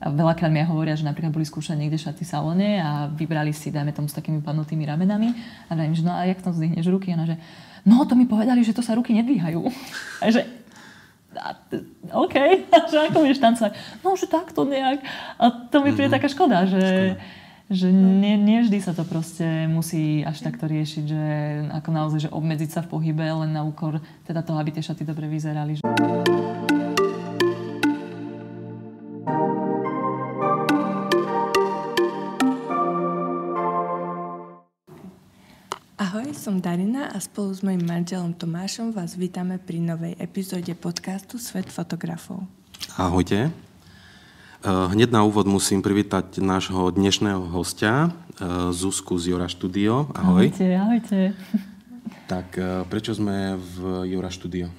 veľakrát mi aj hovoria, že napríklad boli skúšať niekde šaty v salóne a vybrali si, dajme tomu, s takými padnutými ramenami a dajme, že no a jak tam zdvihneš ruky? A ona, že no to mi povedali, že to sa ruky nedvíhajú. A že OK, že ako vieš tancovať? No, že takto nejak. A to mi príde taká škoda, že nie vždy sa to proste musí až takto riešiť, že ako naozaj, že obmedziť sa v pohybe len na úkor teda toho, aby tie šaty dobre vyzerali. Ahoj, som Darina a spolu s mojím manželom Tomášom vás vítame pri novej epizóde podcastu Svet fotografov. Ahojte. Hneď na úvod musím privítať nášho dnešného hostia, Zuzku z Jura Studio. Ahoj. Ahojte. Tak prečo sme v Jura Studio?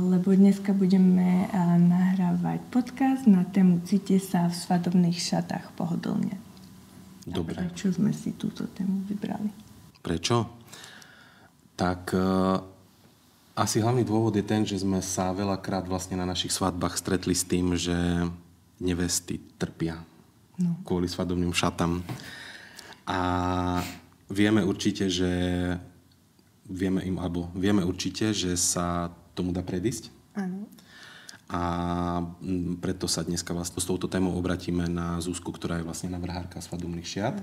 Lebo dneska budeme nahrávať podcast na tému Cíte sa v svadobných šatách pohodlne. Dobre. A prečo sme si túto tému vybrali? Prečo? Tak asi hlavný dôvod je ten, že sme sa veľakrát vlastne na našich svadbách stretli s tým, že nevesty trpia kvôli svadobným šatám. A vieme určite, že sa tomu dá predísť. Áno. A preto sa dneska vlastne s touto témou obratíme na Zuzku, ktorá je vlastne navrhárka svadobných šiat.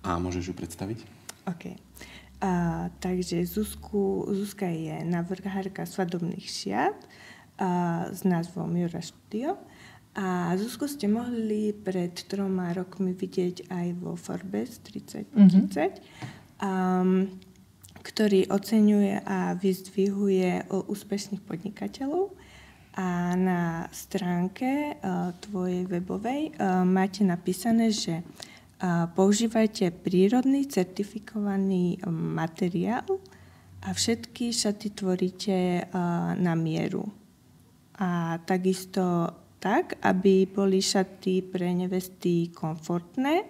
A môžeš ju predstaviť? OK. Takže Zuzka je navrhárka svadobných šiat s názvom Jura Studio. A Zuzku ste mohli pred 3 rokmi vidieť aj vo Forbes 30, ktorý oceňuje a vyzdvihuje úspešných podnikateľov. A na stránke tvojej webovej máte napísané, že používajte prírodný certifikovaný materiál a všetky šaty tvoríte na mieru. A takisto tak, aby boli šaty pre nevesty komfortné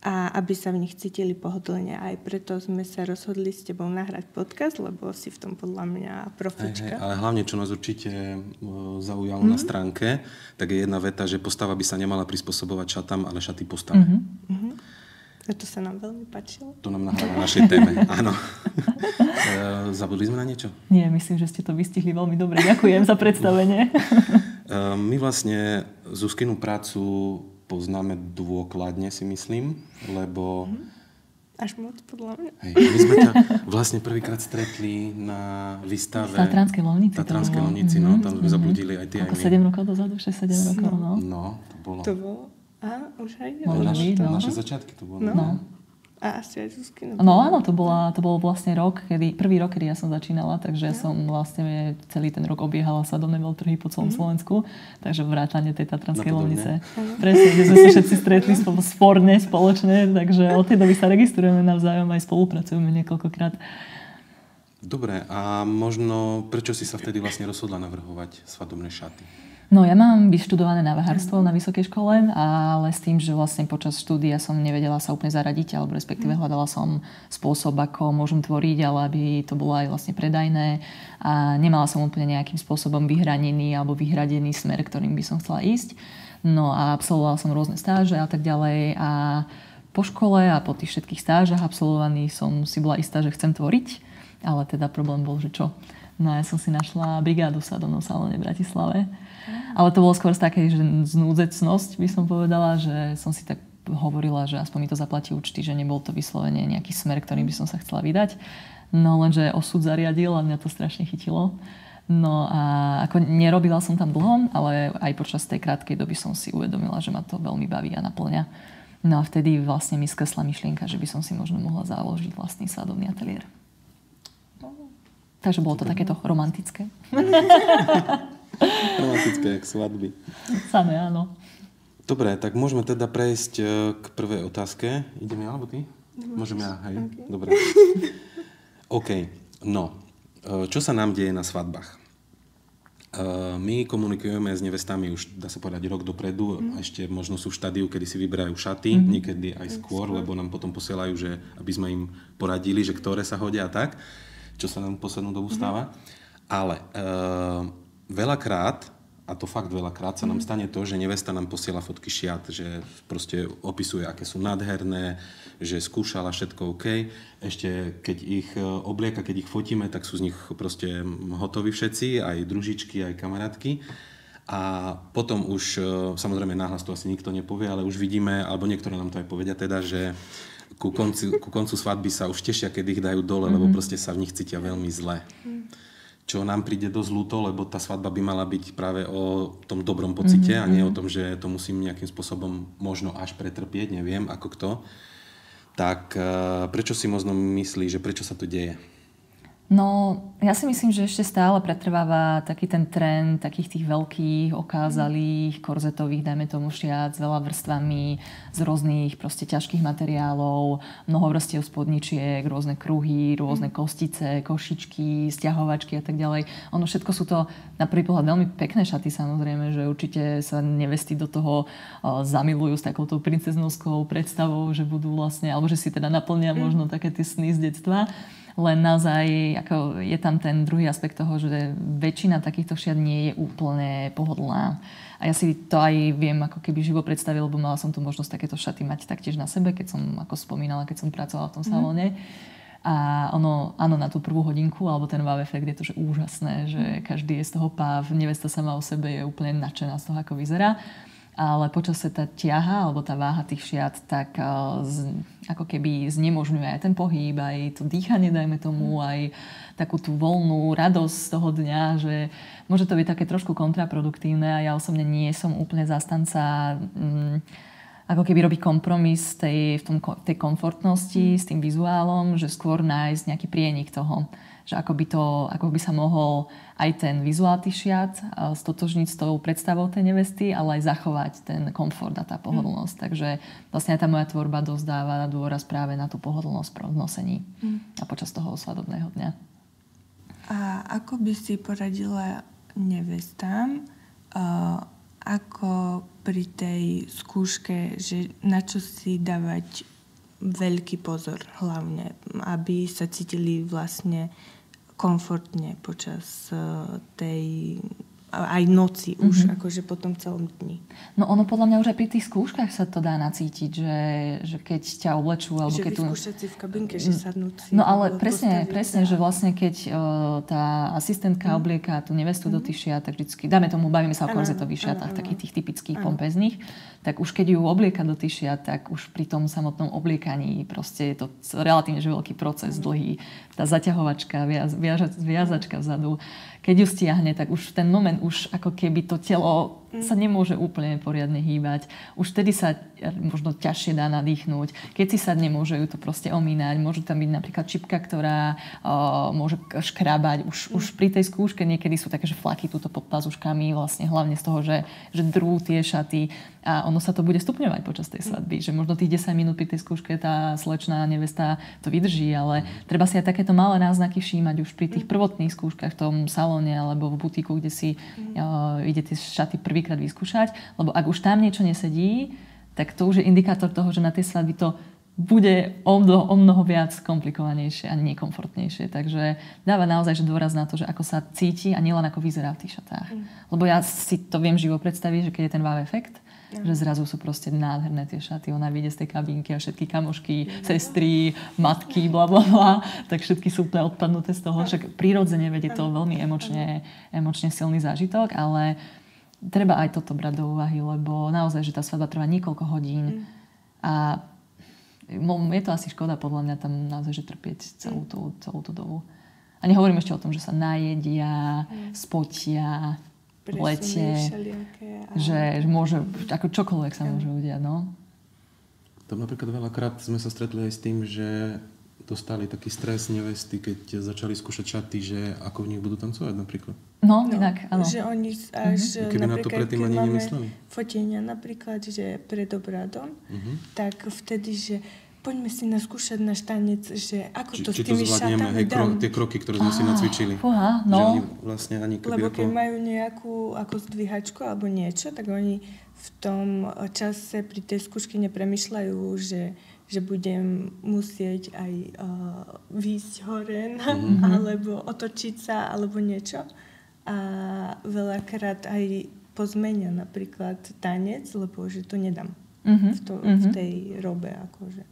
a aby sa v nich cítili pohodlne. Aj preto sme sa rozhodli s tebou nahrať podcast, lebo si v tom podľa mňa profička. Ale hlavne, čo nás určite zaujalo na stránke, tak je jedna veta, že postava by sa nemala prispôsobovať šatám, ale šaty postave. A to sa nám veľmi páčilo. To nám nahráva na našej téme, áno. Zabudli sme na niečo? Nie, myslím, že ste to vystihli veľmi dobre. Ďakujem za predstavenie. My vlastne Zuzkinu prácu poznáme dôkladne, si myslím, lebo... Až moc, podľa mňa. My sme ťa vlastne prvýkrát stretli na výstave... V Tatranskej Lovnici. Tam sme zabludili aj ty, aj my. 7 rokov dozadu, 6-7 rokov, no. No, to bolo. To bolo? Už aj naše začiatky to bolo. No. A asi aj Zuzkina. No áno, to bol vlastne prvý rok, kedy ja som začínala, takže ja som vlastne celý ten rok obiehala svadobné veľtrhy po celom Slovensku, takže vrátane tej Tatranskej Lovnice. Presne, kde sme sa všetci stretli sporne, spoločne, takže od tej doby sa registrujeme navzájom, aj spolupracujeme niekoľkokrát. Dobre, a možno prečo si sa vtedy vlastne rozhodla navrhovať svadobné šaty? No ja mám vyštudované navrhárstvo na vysokej škole, ale s tým, že vlastne počas štúdia som nevedela sa úplne zaradiť, alebo respektíve hľadala som spôsob, ako môžem tvoriť, ale aby to bolo aj vlastne predajné a nemala som úplne nejakým spôsobom vyhranený alebo vyhradený smer, ktorým by som chcela ísť. No a absolvovala som rôzne stáže a tak ďalej a po škole a po tých všetkých stážach absolvovaných som si bola istá, že chcem tvoriť, ale teda problém bol, že čo? No ja som si našla brigádu v svadobnom salóne v Bratislave. Ale to bolo skôr z takej, že znúdzecnosť by som povedala, že som si tak hovorila, že aspoň mi to zaplatí účty, že nebol to vyslovene nejaký smer, ktorým by som sa chcela vydať. No lenže osud zariadil a mňa to strašne chytilo. No a ako nerobila som tam dlho, ale aj počas tej krátkej doby som si uvedomila, že ma to veľmi baví a naplňa. No a vtedy vlastne mi skresla myšlienka, že by som si možno mohla založiť vlastný svadobný ateliér. Takže bolo to takéto romantické. Romantické, jak svadby. Samé, áno. Dobre, tak môžeme teda prejsť k prvej otázke. Ideme ja, alebo ty? Môžem ja, hej? Okay. Dobre. OK, no. Čo sa nám deje na svadbách? My komunikujeme s nevestami už, dá sa povedať, rok dopredu. A ešte možno sú v štádiu, kedy si vyberajú šaty. Niekedy aj skôr, lebo nám potom posielajú, že aby sme im poradili, že ktoré sa hodia a tak. Čo sa nám poslednú dobu stáva. Ale veľakrát, a to fakt veľakrát sa nám stane to, že nevesta nám posiela fotky šiat, že proste opisuje, aké sú nádherné, že skúšala všetko OK. Ešte keď ich oblieka, keď ich fotíme, tak sú z nich proste hotoví všetci, aj družičky, aj kamarátky. A potom už, samozrejme náhlas to asi nikto nepovie, ale už vidíme, alebo niektoré nám to aj povedia teda, že ku koncu svadby sa už tešia, keď ich dajú dole, lebo proste sa v nich cítia veľmi zle. Čo nám príde dosť ľúto, lebo tá svadba by mala byť práve o tom dobrom pocite a nie o tom, že to musím nejakým spôsobom možno až pretrpieť, neviem ako kto. Tak prečo si možno myslí, že prečo sa to deje? No, ja si myslím, že ešte stále pretrváva taký ten trend takých tých veľkých, okázalých, korzetových, dajme tomu šiat, s veľa vrstvami, z rôznych proste ťažkých materiálov, mnoho vrstiev spodničiek, rôzne kruhy, rôzne kostice, košičky, sťahovačky a tak ďalej. Ono všetko sú to na prvý pohľad veľmi pekné šaty, samozrejme, že určite sa nevesty do toho zamilujú s takouto princeznovskou predstavou, že budú vlastne, alebo že si teda naplnia možno také tie sny z detstva. Len naozaj ako je tam ten druhý aspekt toho, že väčšina takýchto šiat nie je úplne pohodlná. A ja si to aj viem ako keby živo predstaviť, lebo mala som tu možnosť takéto šaty mať taktiež na sebe, keď som, ako spomínala, keď som pracovala v tom salóne. A ono, áno, na tú prvú hodinku, alebo ten wow efekt je to, že úžasné, že každý je z toho páv, nevesta sama o sebe je úplne nadšená z toho, ako vyzerá. Ale počasie tá ťaha, alebo tá váha tých šiat, tak ako keby znemožňuje aj ten pohyb, aj to dýchanie, dajme tomu, aj takú tú voľnú radosť z toho dňa, že môže to byť také trošku kontraproduktívne a ja osobne nie som úplne zastanca ako keby robiť kompromis tej komfortnosti s tým vizuálom, že skôr nájsť nejaký prienik toho, že ako by sa mohol aj ten vizuál tých šiat stotožniť s tou predstavou tej nevesty, ale aj zachovať ten komfort a tá pohodlnosť. Takže vlastne aj tá moja tvorba dosť dáva dôraz práve na tú pohodlnosť v nosení a počas toho svadobného dňa. A ako by si poradila nevestám, ako pri tej skúške, že na čo si dávať veľký pozor hlavne, aby sa cítili vlastne komfortne počas tej aj noci už, akože potom celom dni. No ono podľa mňa už aj pri tých skúškach sa to dá nacítiť, že keď ťa oblečú, alebo že keď tu... vyskúšať si v kabinke, že sadnúť si. No ale presne, že vlastne keď tá asistentka oblieka tú nevestu do tých šiat, tak vždycky, dáme tomu, bavíme sa o korzetových šiatách, takých tých typických pompezných, tak už keď ju oblieka do tých šiat, tak už pri tom samotnom obliekaní proste je to relatívne že veľký proces, dlhý. Tá zaťahovačka, viazačka vzadu, keď ju stiahne, tak už v ten moment už ako keby to telo sa nemôže úplne poriadne hýbať. Už vtedy sa možno ťažšie dá nadýchnúť. Keď si sadne, môže ju to proste omínať. Môže tam byť napríklad čipka, ktorá môže škrabať. Už pri tej skúške niekedy sú také, že flaky túto pod pazuškami, vlastne hlavne z toho, že drú tie šaty. A ono sa to bude stupňovať počas tej svadby. Že možno tých 10 minút pri tej skúške tá slečná nevesta to vydrží, ale treba si aj takéto malé náznaky všímať už pri tých prvotných skúškach v tom salóne alebo v butíku, kde si ide tie šaty prvýkrát vyskúšať. Lebo ak už tam niečo nesedí, tak to už je indikátor toho, že na tej svadby to bude o mnoho viac komplikovanejšie a nekomfortnejšie. Takže dáva naozaj že dôraz na to, že ako sa cíti a nielen ako vyzerá v tých šatách. Lebo ja si to viem živo predstaviť, že keď je ten wow efekt, že zrazu sú proste nádherné tie šaty. Ona vyjde z tej kabínky a všetky kamošky, sestry, matky, blablabla, tak všetky sú úplne odpadnuté z toho. Však prirodzene vedie to veľmi emočne silný zážitok, ale treba aj toto brať do úvahy, lebo naozaj, že tá svadba trvá niekoľko hodín a je to asi škoda podľa mňa tam naozaj, že trpieť celú tú dobu. A nehovorím ešte o tom, že sa najedia, spotia, v lete, že môže, ako čokoľvek sa môže udiať, no. Tam napríklad veľakrát sme sa stretli aj s tým, že dostali taký stres nevesty, keď začali skúšať šaty, že ako v nich budú tancovať napríklad. No, inak, áno. Že oni až keby na to predtým ani nemysleli. Fotenia napríklad, že pred obradom, tak vtedy, že poďme si naskúšať náš tanec, že ako to s tými šatami dám. Tie kroky, ktoré sme si nacvičili. Fúha, no. Že oni vlastne ani keby lebo keď majú nejakú ako zdvíhačku alebo niečo, tak oni v tom čase pri tej skúške nepremýšľajú, že budem musieť aj výjsť hore alebo otočiť sa alebo niečo. A veľakrát aj pozmenia napríklad tanec, lebo že to nedám v tej robe. Akože.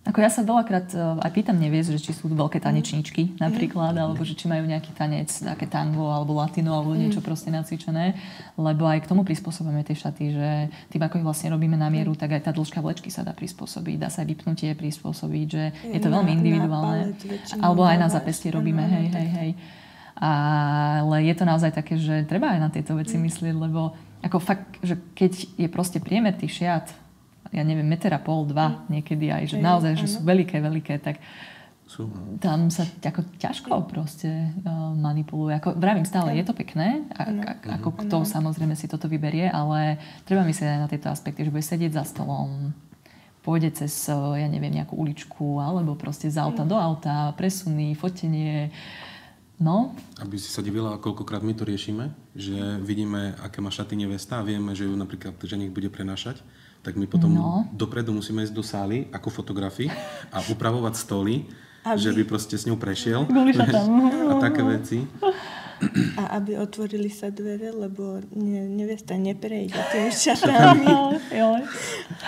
Ako ja sa veľakrát aj pýtam neviesť, že či sú veľké tanečníčky napríklad, alebo že či majú nejaký tanec, také tango, alebo latino, alebo niečo proste nacvičené. Lebo aj k tomu prispôsobíme tie šaty, že tým, ako ich vlastne robíme na mieru, tak aj tá dĺžka vlečky sa dá prispôsobiť, dá sa aj vypnutie prispôsobiť, že je to veľmi individuálne. Alebo aj na zápestie robíme, hej. Ale je to naozaj také, že treba aj na tieto veci myslieť, lebo ako fakt, že keď je proste priemer tých šiat, ja neviem, 1,5 m, 2 niekedy aj, že naozaj, že sú veľké, tak tam sa ako ťažko proste manipuluje. Ako vravím stále, je to pekné, ako kto samozrejme si toto vyberie, ale treba myslieť aj na tieto aspekty, že bude sedieť za stolom, pôjde cez, ja neviem, nejakú uličku, alebo proste z auta do auta, presuny, fotenie. No. Aby si sa divila, koľkokrát my to riešime, že vidíme, aké má šaty nevesta a vieme, že ju napríklad ženích bude prenášať, tak my potom dopredu musíme ísť do sály ako fotografi a upravovať stoly, že by proste s ňou prešiel a také veci. A aby otvorili sa dvere, lebo nevesta neprejde tými šatami.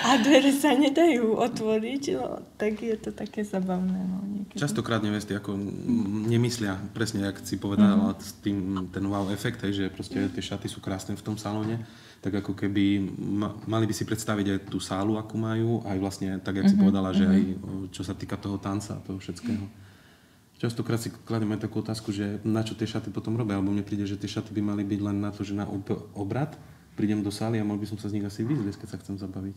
A dvere sa nedajú otvoriť, no, tak je to také zabavné. No, častokrát nevesty ako nemyslia, presne, jak si povedala, ten wow efekt, že proste tie šaty sú krásne v tom salóne, tak ako keby mali by si predstaviť aj tú sálu, akú majú, aj vlastne tak, jak si povedala, že aj čo sa týka toho tanca a toho všetkého. Častokrát si kladieme takú otázku, že na čo tie šaty potom robia, alebo mne príde, že tie šaty by mali byť len na to, že na obrad prídem do sály a mal by som sa z nich asi vyzliesť, keď sa chcem zabaviť.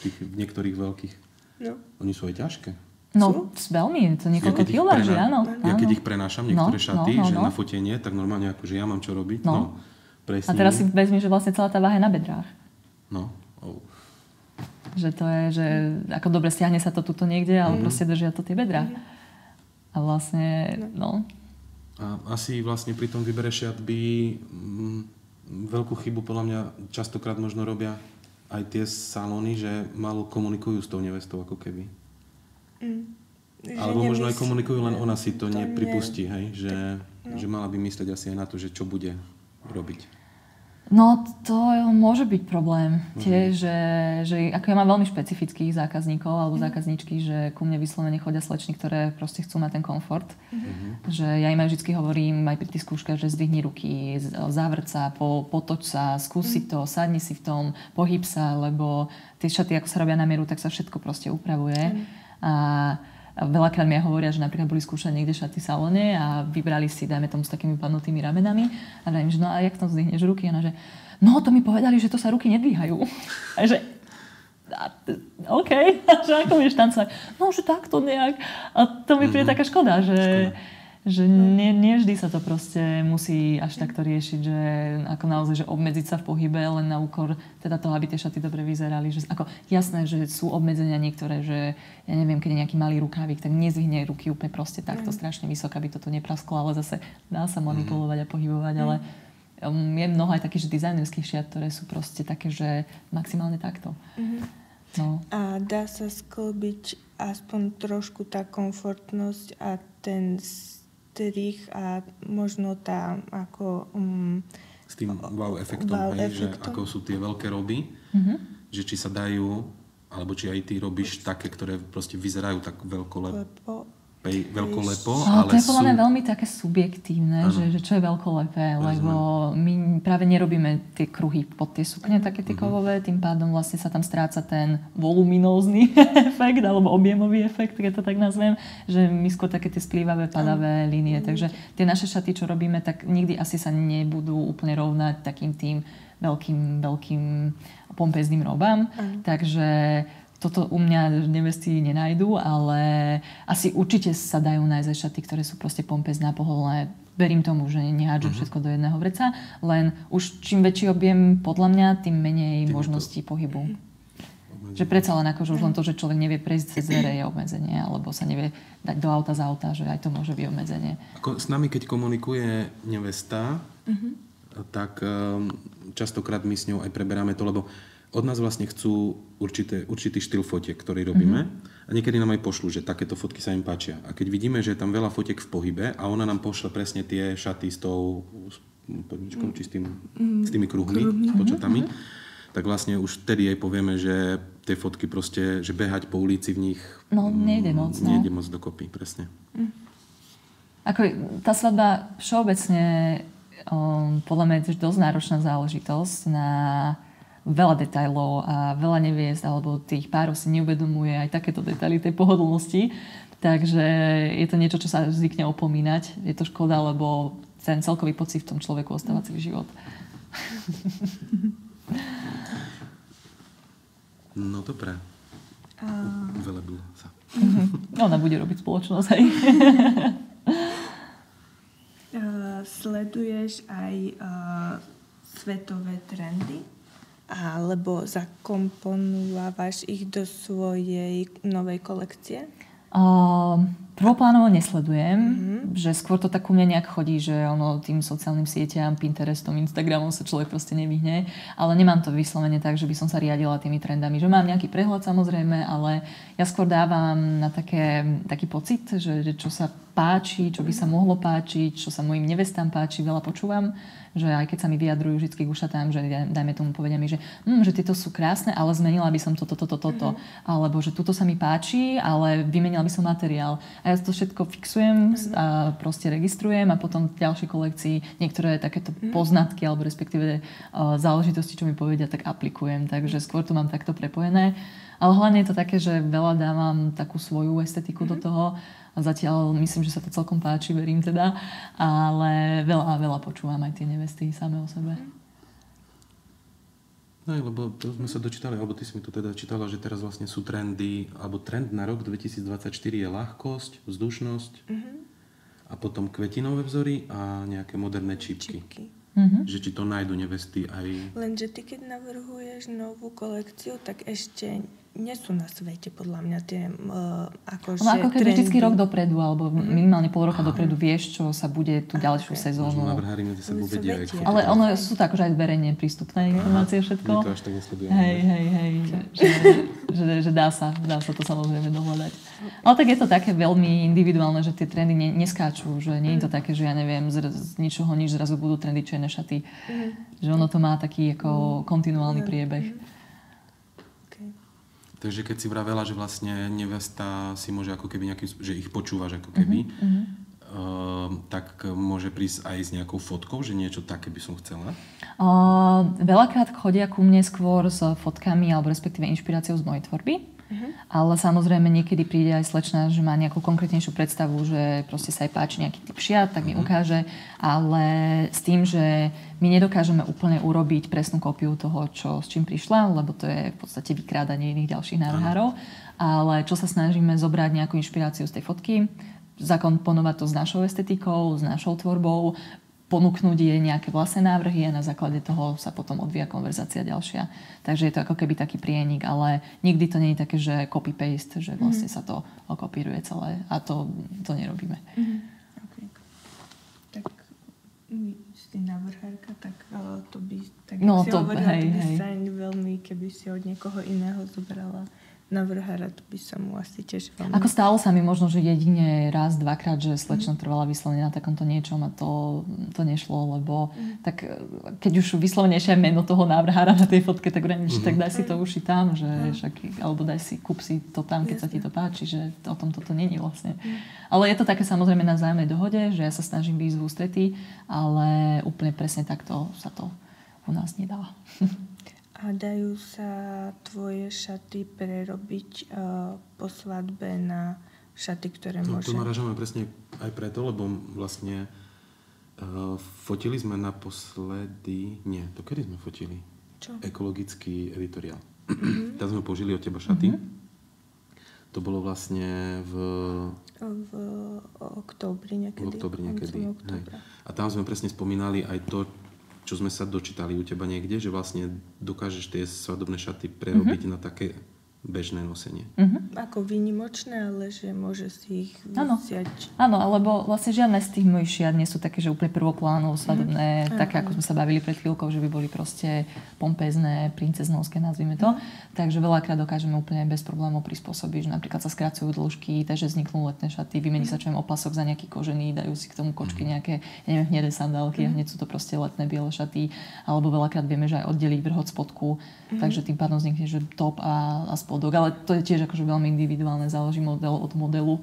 Tých niektorých veľkých. No. Oni sú aj ťažké. No, veľmi, to niekoľko kiláží, áno. Ja keď ich prenášam, niektoré šaty, že na fotenie, tak normálne akože ja mám čo robiť. No. A teraz si vezmi, že vlastne celá tá váha je na bedrách. No. Že to je, že ako dobre stiahne sa to tuto niekde, ale proste držia to tie bedrá. A vlastne, A asi vlastne pri tom výbere šiat by veľkú chybu podľa mňa častokrát možno robia aj tie salóny, že málo komunikujú s tou nevestou ako keby. Alebo možno aj komunikujú, len ona si to nepripustí, hej? Že mala by myslieť asi aj na to, že čo bude robiť. No, to môže byť problém. Tiež, že ako ja mám veľmi špecifických zákazníkov alebo zákazníčky, že ku mne vyslovene chodia slečny, ktoré proste chcú mať ten komfort. Že ja im aj vždy hovorím aj pri tých skúškach, že zdvihni ruky, zavrť sa, potoč sa, skúsi to, sadni si v tom, pohyb sa, lebo tie šaty, ako sa robia na mieru, tak sa všetko proste upravuje. A veľakrát mi hovoria, že napríklad boli skúšať niekde šaty v salóne a vybrali si, dajme tomu, s takými padnutými ramenami. A dajme, že no a jak tam zdvihneš ruky? A ona, že no to mi povedali, že to sa ruky nedvíhajú. A že OK, že ako budeš tancovať? No, že takto nejak. A to mi príde taká škoda, že nie vždy sa to proste musí až takto riešiť, že ako naozaj, že obmedziť sa v pohybe len na úkor teda toho, aby tie šaty dobre vyzerali. Že, ako, jasné, že sú obmedzenia niektoré, že ja neviem, keď je nejaký malý rukávík, tak nezvihne ruky úplne proste takto strašne vysoko, aby to tu neprasklo, ale zase dá sa manipulovať a pohybovať, ale je mnoho aj takých, že dizajnerských šiat, ktoré sú proste také, že maximálne takto. No. A dá sa sklbiť aspoň trošku tá komfortnosť a ten strih a možno tá ako... S tým wow efektom, že ako sú tie veľké roby, že či sa dajú, alebo či aj ty robíš také, ktoré proste vyzerajú tak veľkolepo, ale to je podľa mňa veľmi také subjektívne, že čo je veľkolepé, lebo my práve nerobíme tie kruhy pod tie sukne, také tie kovové, tým pádom vlastne sa tam stráca ten voluminózny efekt, alebo objemový efekt, keď to tak nazvem, že my skôr také tie splývavé, padavé línie, takže tie naše šaty, čo robíme, tak nikdy asi sa nebudú úplne rovnať takým tým veľkým pompezným robám, takže toto u mňa nevesty nenájdú, ale asi určite sa dajú nájsť aj šaty, ktoré sú proste pompezné a pohodlné. Verím tomu, že nehádžu všetko do jedného vreca, len už čím väčší objem podľa mňa, tým menej možností pohybu. Že predsa len akože už len to, že človek nevie prejsť cez dvere, je obmedzenie, alebo sa nevie dať do auta z auta, že aj to môže byť obmedzenie. Ako s nami, keď komunikuje nevesta, tak častokrát my s ňou aj preberáme to, lebo od nás vlastne chcú určitý štýl fotiek, ktorý robíme. A niekedy nám aj pošlú, že takéto fotky sa im páčia. A keď vidíme, že je tam veľa fotiek v pohybe a ona nám pošle presne tie šaty s tou podničkou, či s tými kruhmi, s počatami, tak vlastne už vtedy jej povieme, že tie fotky proste, že behať po ulici v nich nejde moc. Nejde moc dokopy, presne. Ako tá svadba všeobecne podľa mňa je dosť náročná záležitosť na veľa detailov a veľa neviest, alebo tých párov si neuvedomuje aj takéto detaily tej pohodlnosti. Takže je to niečo, čo sa zvykne opomínať. Je to škoda, lebo ten celkový pocit v tom človeku ostáva celý život. No dobré. Velebil sa. Ona bude robiť spoločnosť, hej. Sleduješ aj svetové trendy? Alebo zakomponovávaš ich do svojej novej kolekcie? Prvoplánovo nesledujem, že skôr to tak u mňa nejak chodí, že ono tým sociálnym sieťam, Pinterestom, Instagramom sa človek proste nevyhne, ale nemám to vyslovene tak, že by som sa riadila tými trendami, že mám nejaký prehľad samozrejme, ale ja skôr dávam na taký pocit, že čo sa páči, čo by sa mohlo páčiť, čo sa mojim nevestám páči, veľa počúvam, že aj keď sa mi vyjadrujú vždy k ušatám, že dajme tomu povedia mi, že tieto sú krásne, ale zmenila by som toto. Alebo že tuto sa mi páči, ale vymenila by som materiál. A ja to všetko fixujem a proste registrujem a potom v ďalšej kolekcii niektoré takéto poznatky alebo respektíve záležitosti, čo mi povedia, tak aplikujem. Takže skôr to mám takto prepojené. Ale hlavne je to také, že veľa dávam takú svoju estetiku do toho. A zatiaľ myslím, že sa to celkom páči, verím teda. Ale veľa počúvam aj tie nevesty samé o sebe. No lebo to sme sa dočítali, alebo ty si mi to teda čítala, že teraz vlastne sú trendy, alebo trend na rok 2024 je ľahkosť, vzdušnosť a potom kvetinové vzory a nejaké moderné čipky. Že či to nájdu nevesty aj... Lenže ty, keď navrhuješ novú kolekciu, tak ešte nie sú na svete, podľa mňa, tie akože ako keby vždycky rok dopredu, alebo minimálne pol roka dopredu vieš, čo sa bude tú ďalšiu sezónu. Možno navrhári medzi sebou vedia. Ale ono sú to akože aj verejne prístupné informácie všetko. My to až tak nesledujem. Hej. Že dá sa to samozrejme dohľadať. Ale tak je to také veľmi individuálne, že tie trendy neskáču, že nie je to také, že ja neviem, z ničoho nič zrazu budú trendy čierne šaty. Že ono to má taký ako kontinuálny priebeh. Takže keď si vravela, že vlastne nevesta si môže ako keby že ich počúvaš ako keby, tak môže prísť aj s nejakou fotkou, že niečo také by som chcela? Veľakrát chodia ku mne skôr s fotkami alebo respektíve inšpiráciou z mojej tvorby. Ale samozrejme niekedy príde aj slečna, že má nejakú konkrétnejšiu predstavu, že proste sa jej páči nejaký typ šiat, tak mi ukáže, ale s tým, že my nedokážeme úplne urobiť presnú kópiu toho, s čím prišla, lebo to je v podstate vykrádanie iných ďalších návrhárov, ale čo sa snažíme zobrať nejakú inšpiráciu z tej fotky, zakomponovať to s našou estetikou, s našou tvorbou, ponúknuť jej nejaké vlastné návrhy a na základe toho sa potom odvíja konverzácia ďalšia. Takže je to ako keby taký prienik, ale nikdy to nie je také, že copy-paste, že vlastne sa to okopíruje celé a to nerobíme. Okay. Tak si návrhárka, tak to by, tak no, si to, hovorila, hej. To by sa veľmi, keby si od niekoho iného zobrala návrhára, to by sa mu asi tiež veľmi... Ako stalo sa mi možno, že jedine raz, dvakrát, že slečna trvala vyslovene na takomto niečom a to nešlo, lebo tak keď už vyslovene ešte aj meno toho návrhára na tej fotke, tak vrajím, že tak daj si to uši tam, že však, alebo kúp si to tam, keď sa ti to páči, že o tom toto není vlastne. Ale je to také samozrejme na vzájomnej dohode, že ja sa snažím výjsť v ústretí, ale úplne presne takto sa to u nás nedá. A dajú sa tvoje šaty prerobiť po svadbe na šaty, ktoré môže... To narážame presne aj preto, lebo vlastne fotili sme naposledy... Nie, to kedy sme fotili? Čo? Ekologický editoriál. Tam sme použili od teba šaty. To bolo vlastne v októbri niekedy. V októbri niekedy. A tam sme presne spomínali aj to, čo sme sa dočítali u teba niekde, že vlastne dokážeš tie svadobné šaty prerobiť na také bežné nosenie. Ako výnimočné, ale že môže si ich vziať. Áno, alebo vlastne žiadne z tých mojich šiat nie sú také, že úplne prvoplánov, svadobné, také ako sme sa bavili pred chvíľkou, že by boli proste pompezné, princeznovské, nazvime to. Takže veľakrát dokážeme úplne bez problémov prispôsobiť, že napríklad sa skracujú dĺžky, takže vzniknú letné šaty, vymení sa čo opasok za nejaký kožený, dajú si k tomu kočky nejaké, neviem, hnedé sandálky a hneď sú to proste letné biele šaty, alebo veľakrát vieme, že aj oddeliť vrch od spodku, takže tým pádom vznikne, že top a spodok, ale to je tiež akože veľmi individuálne, záleží model od modelu.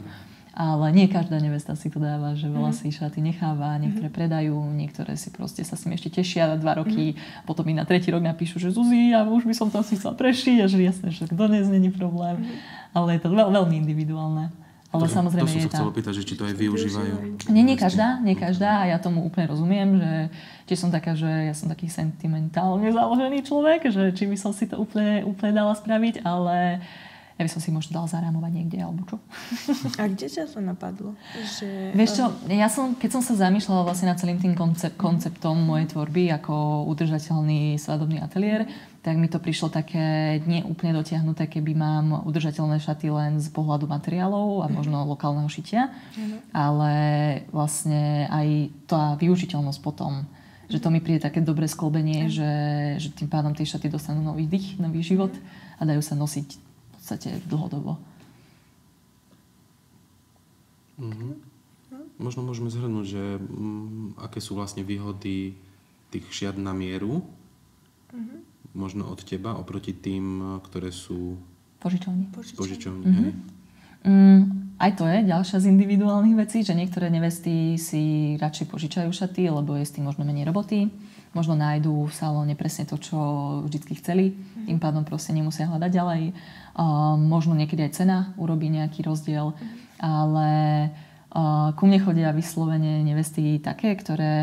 Ale nie každá nevesta si to dáva, že veľa si šaty necháva, niektoré predajú, niektoré si proste sa s tým ešte tešia na 2 roky, potom mi na 3. rok napíšu, že Zuzi, ja už by som to si chcela prešiť, a že jasné, že to dnes není problém. Ale je to veľmi individuálne. Ale samozrejme to som sa chcela pýtať, že či to aj využívajú. Nie každá a ja tomu úplne rozumiem, že tiež som taká, že ja som taký sentimentálne založený človek, že či by som si to úplne dala spraviť, ale ja by som si možno dala zarámovať niekde, alebo čo. A kde ťa to napadlo? Vieš čo, keď som sa zamýšľala vlastne nad celým tým konceptom mojej tvorby ako udržateľný svadobný ateliér, tak mi to prišlo také nie úplne dotiahnuté, keby mám udržateľné šaty len z pohľadu materiálov a možno lokálneho šitia, ale vlastne aj tá využiteľnosť potom, že to mi príde také dobré sklbenie, že tým pádom tie šaty dostanú nový dých, nový život a dajú sa nosiť v podstate dlhodobo. Možno môžeme zhrnúť, že aké sú vlastne výhody tých šiat na mieru, možno od teba, oproti tým, ktoré sú požičovní. Hej. Aj to je ďalšia z individuálnych vecí, že niektoré nevesty si radšej požičajú šaty, lebo je s tým možno menej roboty. Možno nájdú v salóne presne to, čo vždycky chceli. Tým pádom proste nemusia hľadať ďalej. Možno niekedy aj cena urobí nejaký rozdiel. Ale ku mne chodia vyslovene nevesty také, ktoré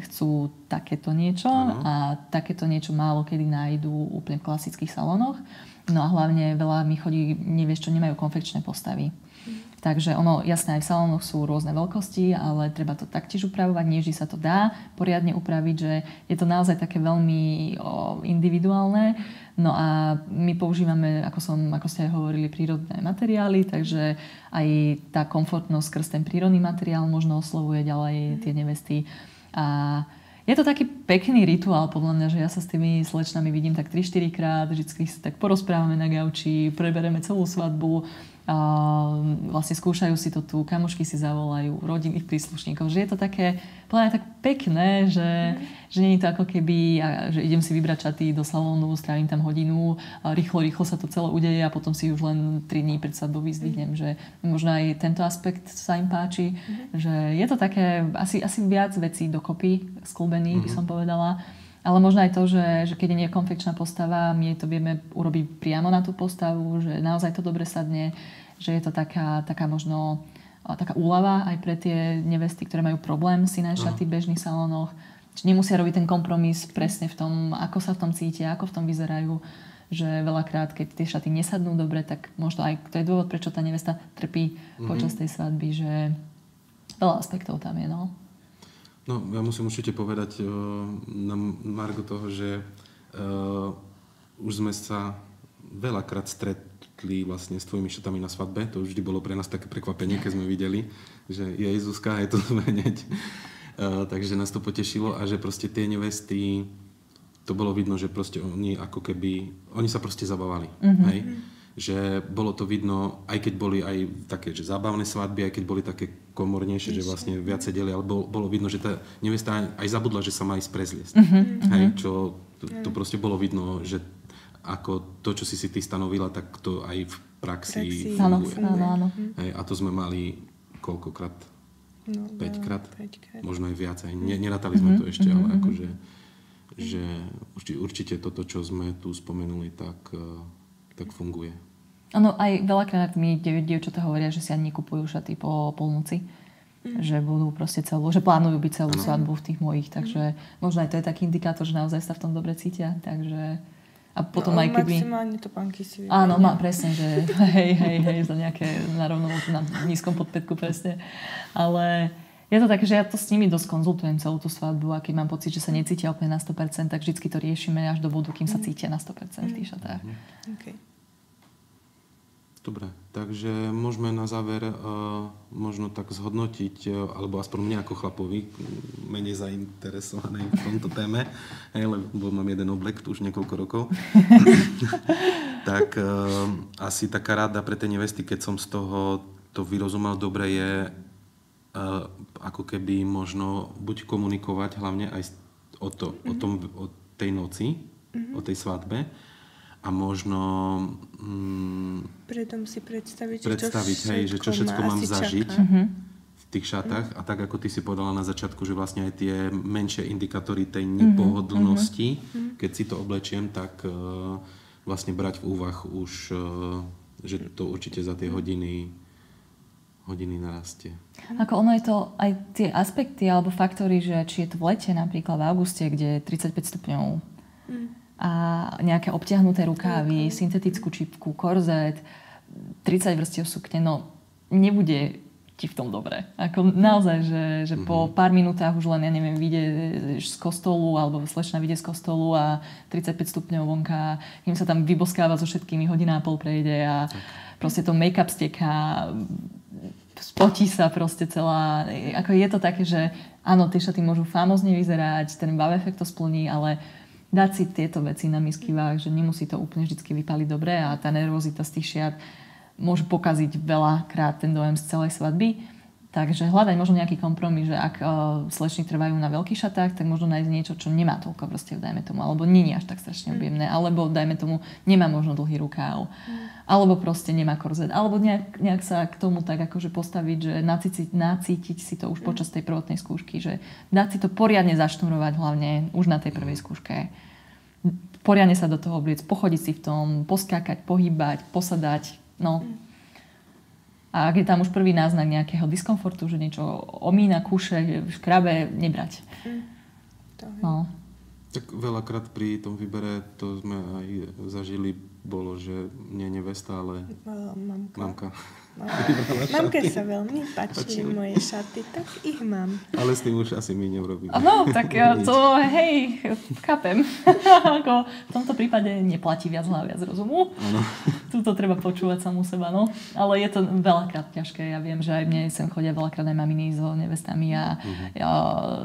chcú takéto niečo a takéto niečo málo kedy nájdú úplne v klasických salónoch. No a hlavne veľa mi chodí nevieš, čo nemajú konfekčné postavy. Takže jasné, aj v salónoch sú rôzne veľkosti, ale treba to taktiež upravovať. Nie vždy sa to dá poriadne upraviť, že je to naozaj také veľmi individuálne. No a my používame, ako ste aj hovorili, prírodné materiály, takže aj tá komfortnosť skrz ten prírodný materiál možno oslovuje ďalej tie nevesty. A je to taký pekný rituál, podľa mňa, že ja sa s tými slečnami vidím tak 3-4 krát, vždycky sa tak porozprávame na gauči, prebereme celú svadbu, vlastne skúšajú si to tu, kamošky si zavolajú, rodinných príslušníkov, že je to také tak pekné, že nie je to ako keby, že idem si vybrať šaty do salónu, strávim tam hodinu, rýchlo sa to celé udeje a potom si už len 3 dní pred svadbou vyzdvihnem, že možno aj tento aspekt sa im páči, že je to také asi viac vecí dokopy skĺbených, by som povedala. Ale možno aj to, že keď je konfekčná postava, my to vieme urobiť priamo na tú postavu, že naozaj to dobre sadne, že je to taká možno taká úľava aj pre tie nevesty, ktoré majú problém si nájsť šaty v bežných salónoch. Čiže nemusia robiť ten kompromis presne v tom, ako sa v tom cítia, ako v tom vyzerajú. Že veľakrát, keď tie šaty nesadnú dobre, tak možno aj to je dôvod, prečo tá nevesta trpí počas tej svadby, že veľa aspektov tam je, no. No, ja musím určite povedať na margo toho, že už sme sa veľakrát stretli vlastne s tvojimi šatami na svadbe. To vždy bolo pre nás také prekvapenie, keď sme videli, že Jezuska, aj to sme hneď. Takže nás to potešilo a že proste tie nevesty, to bolo vidno, že proste oni sa proste zabávali. Hej? Že bolo to vidno, aj keď boli aj také, že zábavné svadby, aj keď boli také komornejšie, že vlastne viac sedeli, ale bolo vidno, že tá nevesta aj zabudla, že sa má ísť prezliesť. Hej, čo to proste bolo vidno, že ako to, čo si ty stanovila, tak to aj v praxi funguje. Áno. Hej, a to sme mali koľkokrát? 5-krát? Možno aj viac. Nerátali sme to ešte, ale akože že určite toto, čo sme tu spomenuli, tak funguje. Áno, aj veľakrát mi dievčatá hovoria, že si ani nekupujú šaty po polnoci. Že budú proste že plánujú byť celú svadbu v tých mojich. Takže možno aj to je taký indikátor, že naozaj sa v tom dobre cítia. Takže a potom aj keby... Maximálne topánky si vyberiem. Áno, presne, že hej, za nejaké na nízkom podpätku presne. Ale je to také, že ja to s nimi dosť konzultujem celú tú svadbu a keď mám pocit, že sa necítia úplne na 100%, tak vždycky to riešime až do bodu, kým sa cítia na 100% v tých šatách. Okay. Dobre, takže môžeme na záver možno tak zhodnotiť, alebo aspoň mňa ako chlapovi, menej zainteresovaný v tomto téme, lebo mám jeden oblek už niekoľko rokov. Tak asi taká rada pre tie nevesty, keď som z toho to vyrozumel dobre, je ako keby možno buď komunikovať hlavne aj o tej noci, o tej svadbe, a možno predom si predstaviť že čo všetko mám zažiť v tých šatách. A tak, ako ty si povedala na začiatku, že vlastne aj tie menšie indikátory tej nepohodlnosti, keď si to oblečiem, tak vlastne brať v úvah už, že to určite za tie hodiny narastie. Ako ono je to aj tie aspekty alebo faktory, že či je to v lete, napríklad v auguste, kde je 35 stupňov, a nejaké obťahnuté rukávy, syntetickú čipku, korzet, 30 vrstiev sukne, no nebude ti v tom dobre. Ako naozaj, že po pár minútach už len, ja neviem, vyjdeš z kostolu, alebo slečna vyjde z kostolu a 35 stupňov vonka, kým sa tam vyboskáva so všetkými, hodina a pol prejde a proste to make-up steká, spotí sa proste celá. Ako je to také, že áno, tie šaty môžu famózne vyzerať, ten wow efekt to splní, ale dať si tieto veci na misky váh, že nemusí to úplne vždy vypaliť dobre a tá nervozita z tých šiat môže pokaziť veľakrát ten dojem z celej svadby. Takže hľadať možno nejaký kompromis, že ak slečny trvajú na veľkých šatách, tak možno nájsť niečo, čo nemá toľko vrstiev, dajme tomu, alebo nie je až tak strašne objemné, alebo dajme tomu, nemá možno dlhý rukáv, alebo proste nemá korzet, alebo nejak sa k tomu tak akože postaviť, že nacítiť si to už počas tej prvotnej skúšky, že dať si to poriadne zašnurovať hlavne už na tej prvej skúške. Poriadne sa do toho obliecť, pochodiť si v tom, poskákať, pohybať, posadať, no. A ak je tam už prvý náznak nejakého diskomfortu, že niečo omína, kúše, škrabe, nebrať. No. Tak veľakrát pri tom výbere, to sme aj zažili, bolo, že nie nevesta, ale mamka. Mamke sa veľmi páčili moje šaty, tak ich mám. Ale s tým už asi my neurobíme. No, tak to, hej, chápem. Ako v tomto prípade neplatí viac hlava, viac rozumu. Áno. Tuto treba počúvať samú seba, no. Ale je to veľakrát ťažké. Ja viem, že aj mne sem chodia veľakrát aj maminy so nevestami a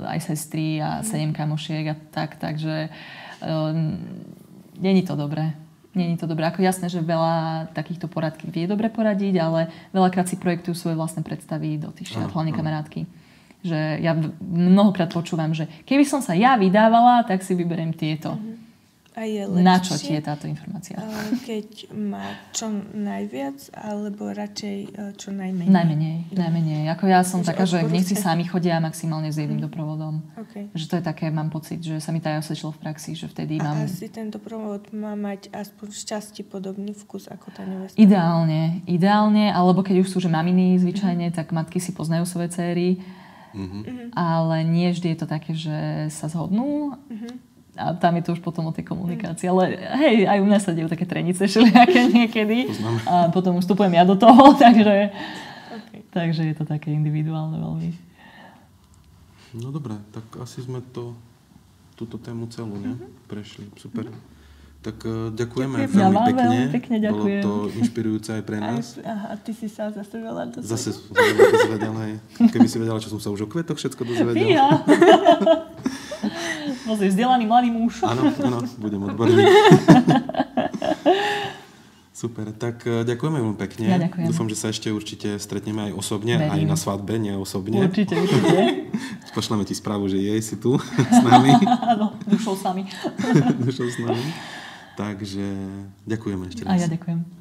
aj sestry a 7 kamošiek a tak, takže není to dobré. Nie je to dobré. Ako jasné, že veľa takýchto poradky vie dobre poradiť, ale veľakrát si projektujú svoje vlastné predstavy do tých šiat, hlavne kamarátky. Že ja mnohokrát počúvam, že keby som sa ja vydávala, tak si vyberiem tieto. A je lepšie, na čo ti je táto informácia? Keď má čo najviac, alebo radšej čo najmenej? Najmenej. Ako ja som taká, že nech si sami chodia maximálne s jedným doprovodom. Okay. Že to je také, mám pocit, že sa mi to aj osvedčilo v praxi, že vtedy mám... A asi ten doprovod má mať aspoň v časti podobný vkus ako tá nevesta? Ideálne, alebo keď už sú že maminy zvyčajne, tak matky si poznajú svoje céry, ale nie vždy je to také, že sa zhodnú. A tam je to už potom o tej komunikácii. Ale hej, aj u mňa sa dejú také trenice všelijaké niekedy. A potom už vstupujem ja do toho, takže je to také individuálne veľmi. No dobré, tak asi sme túto tému celú prešli. Super. Tak ďakujeme veľmi pekne. Ďakujem. Bolo to inšpirujúce aj pre nás. A ty si sa zase veľa dozvedela. Zase som sa veľa dozvedela. Keby si vedela, čo som sa už o kvetoch všetko dozvedela. Ja. Môžeš vzdelaný mladý muž. Áno, budem odborník. Super, tak ďakujeme veľmi pekne. Ja ďakujem. Dúfam, že sa ešte určite stretneme aj osobne, aj na svadbe, nie osobne. Určite. Pošleme ti správu, že si tu s nami. Áno, dušou s nami. Takže ďakujeme ešte raz. A ja ďakujem.